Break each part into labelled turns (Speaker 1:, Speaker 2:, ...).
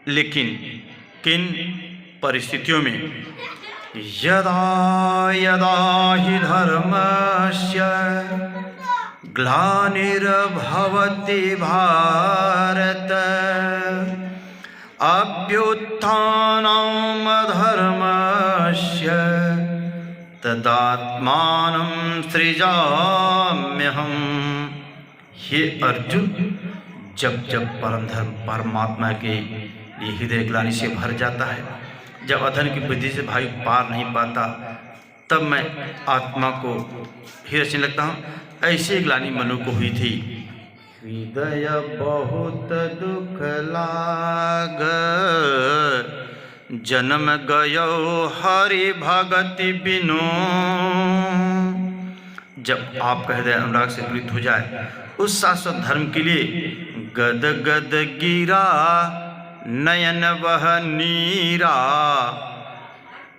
Speaker 1: लेकिन किन परिस्थितियों में? यदा यदा हि धर्मस्य ग्लानिर्भवति भारत अभ्युत्थानम् अधर्मस्य तदात्मानं सृजाम्यहम्। हे अर्जुन, जब जब परम धर्म परमात्मा के लिए हृदय ग्लानि से भर जाता है, जब अधर्म की बुद्धि से भाई पार नहीं पाता, तब मैं आत्मा को ही रचने लगता हूँ। ऐसी ग्लानि मनु को हुई थी। हृदय बहुत दुख लाग जन्म गयो हरि भगति बिनु। जब आपका हृदय अनुराग से प्रीत हो जाए, उस शाश्वत धर्म के लिए गद गद गिरा नयन वह नीरा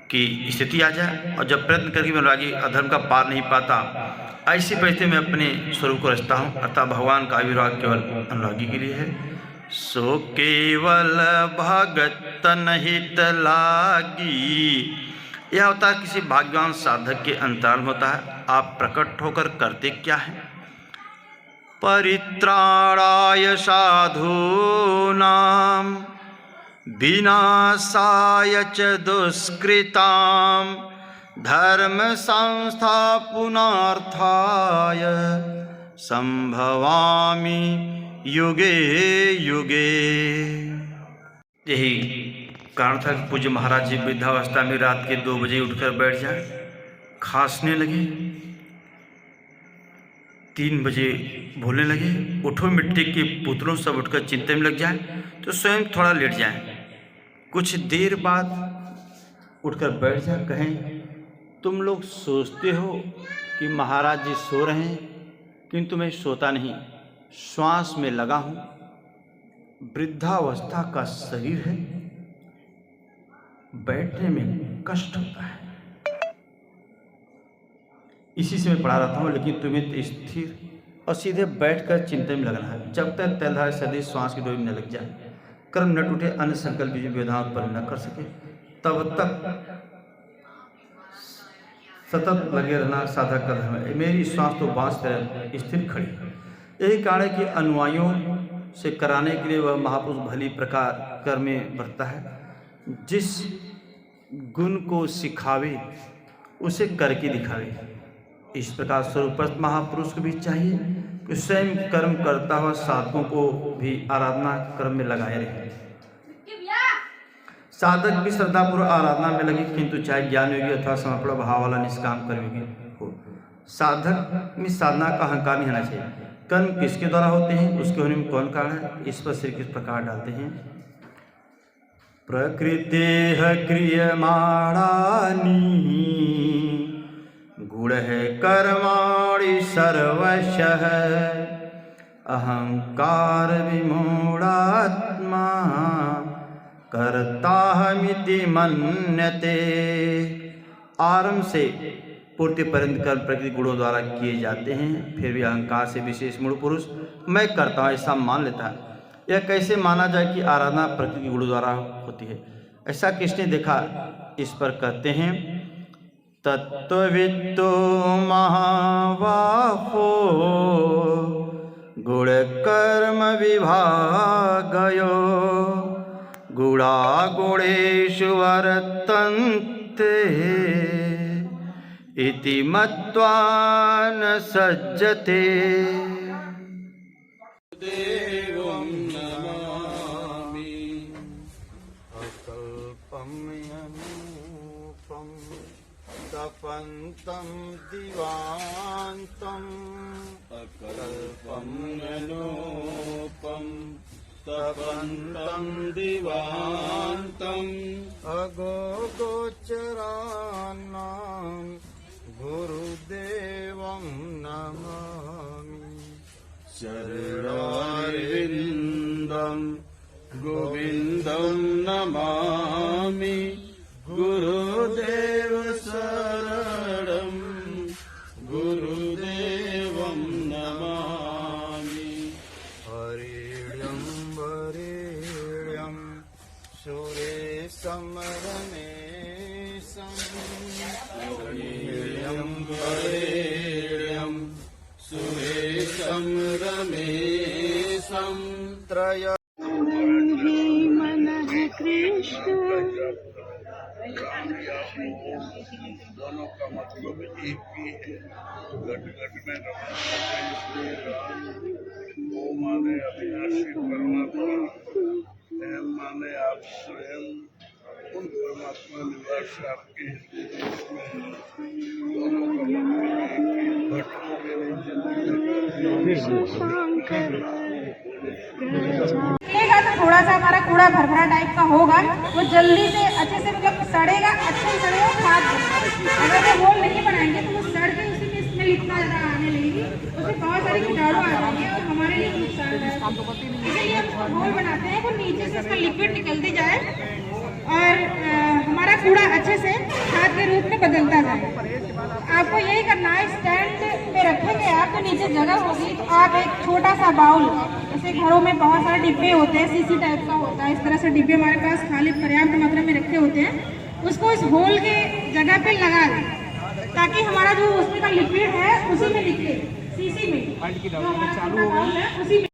Speaker 1: की स्थिति आ जाए, और जब प्रयत्न करके मैं अनुरागी अधर्म का पार नहीं पाता, ऐसी परिस्थिति में अपने स्वरूप को रचता हूँ। अतः भगवान का आविर्भाव केवल अनुरागी के लिए है। सो केवल भगत हित लागी। यह अवतार किसी भाग्यवान साधक के अंतराल में होता है। आप प्रकट होकर करते क्या हैं? परित्राणाय साधूनां विनाशाय च दुष्कृतां धर्म संस्थापनार्थाय संभवामि युगे युगे। यही कारण था कि पूज्य महाराज जी वृद्धावस्था में रात के 2 बजे उठकर बैठ जाए, खांसने लगे। 3 बजे बोलने लगे, उठो मिट्टी के पुतलों, सब उठकर चिंता में लग जाए तो स्वयं थोड़ा लेट जाए। कुछ देर बाद उठकर बैठ जाए, कहें तुम लोग सोचते हो कि महाराज जी सो रहे हैं, किंतु मैं सोता नहीं, श्वास में लगा हूँ। वृद्धावस्था का शरीर है, बैठने में कष्ट होता है। इसी से मैं पढ़ा रहता हूँ, लेकिन तुम्हें तो स्थिर और सीधे बैठकर चिंता में लगना है। जब तक तैलधार सदी श्वास की डोरी न लग जाए, कर्म न टूटे, अन्य संकल्प विधान उत्पन्न न कर सके, तब तक सतत लगे रहना साधक का धर्म है। मेरी श्वास तो बांस तरह स्थिर खड़ी है। यही कारण है कि अनुयायियों से कराने के लिए वह महापुरुष भली प्रकार कर्म में बरतता है। जिस गुण को सिखावे उसे करके दिखावे। इस प्रकार स्वरूपस्थ महापुरुष को भी चाहिए कि स्वयं कर्म करता हुआ साधकों को भी आराधना कर्म में लगाए रहे। साधक भी श्रद्धापूर्वक आराधना में लगे, किंतु चाहे ज्ञान योगी अथवा समर्पण भाव वाला निष्काम कर्मयोगी हो, साधक में साधना का अहंकार नहीं होना चाहिए। कर्म किसके द्वारा होते हैं, उसके होने में कौन कारण है, इस पर श्री किस प्रकार डालते हैं। प्रकृतेः क्रियमाणानि गुणः कर्माणि सर्वशः अहंकार विमूढ़ात्मा कर्ताहमिति मन्यते। आरंभ से पूर्ति पर्यंत कर्म प्रकृति गुणों द्वारा किए जाते हैं, फिर भी अहंकार से विशेष मूढ़ पुरुष मैं करता हूँ ऐसा मान लेता है। यह कैसे माना जाए कि आराधना प्रकृति गुणों द्वारा होती है? ऐसा किसने देखा? इस पर कहते हैं, तत्त्ववित्तो महाबाहो गुण कर्म विभागयो गुणा गुणेषु वर्तन्ते इति मत्वा न सज्जते। देवं नमामि अकल्पं यनूपं तपन्तं दिवान्तं अकल्पं यनूपं तपन्तं दिवान्तं अगोचराणां गुरुदेवं नमामि। चरणारविन्दं गोविन्दं नमामि। गुरुदेव शरणं गुरुदेवं नमामि। हरिण्यं वरेण्यं रमेशं वरेण्यं सुरेशं रमेशं त्रय
Speaker 2: हे मनः कृष्ण।
Speaker 3: दोनों का मतलब एक ही है। घट घट में वो माने अविनाशी परमात्मा, एम माने आप स्वयं, उन परमात्मा निवास आपके हृदय में है। दोनों का मतलब एक ही। घटों के
Speaker 2: निकलेगा तो थोड़ा सा हमारा कूड़ा भरभरा टाइप का होगा, वो जल्दी से अच्छे से मतलब सड़ेगा, अच्छे से सड़ेगा खाद बनेगा। अगर वो होल नहीं बनाएंगे तो वो सड़ के उसी में स्मेल इतना ज़्यादा आने लगेगी, उसमें बहुत सारे कीटाणु आ जाएंगे और हमारे लिए नुकसान है। इसीलिए हम उसको होल बनाते हैं, वो नीचे से उसका लिक्विड निकलती जाए और हमारा कूड़ा अच्छे से खाद के रूप में बदलता जाए। आपको यही करना है, स्टैंड पे रखेंगे आप तो नीचे जगह होगी, तो आप एक छोटा सा बाउल, जैसे घरों में बहुत सारे डिब्बे होते हैं, सीसी टाइप का होता है, इस तरह से डिब्बे हमारे पास खाली पर्याप्त मात्रा में रखे होते हैं, उसको इस होल के जगह पे लगा दें ताकि हमारा जो उसमें का लिक्विड है उसी में निकले, सीसी में जो हमारा छोटा बाउल है उसी में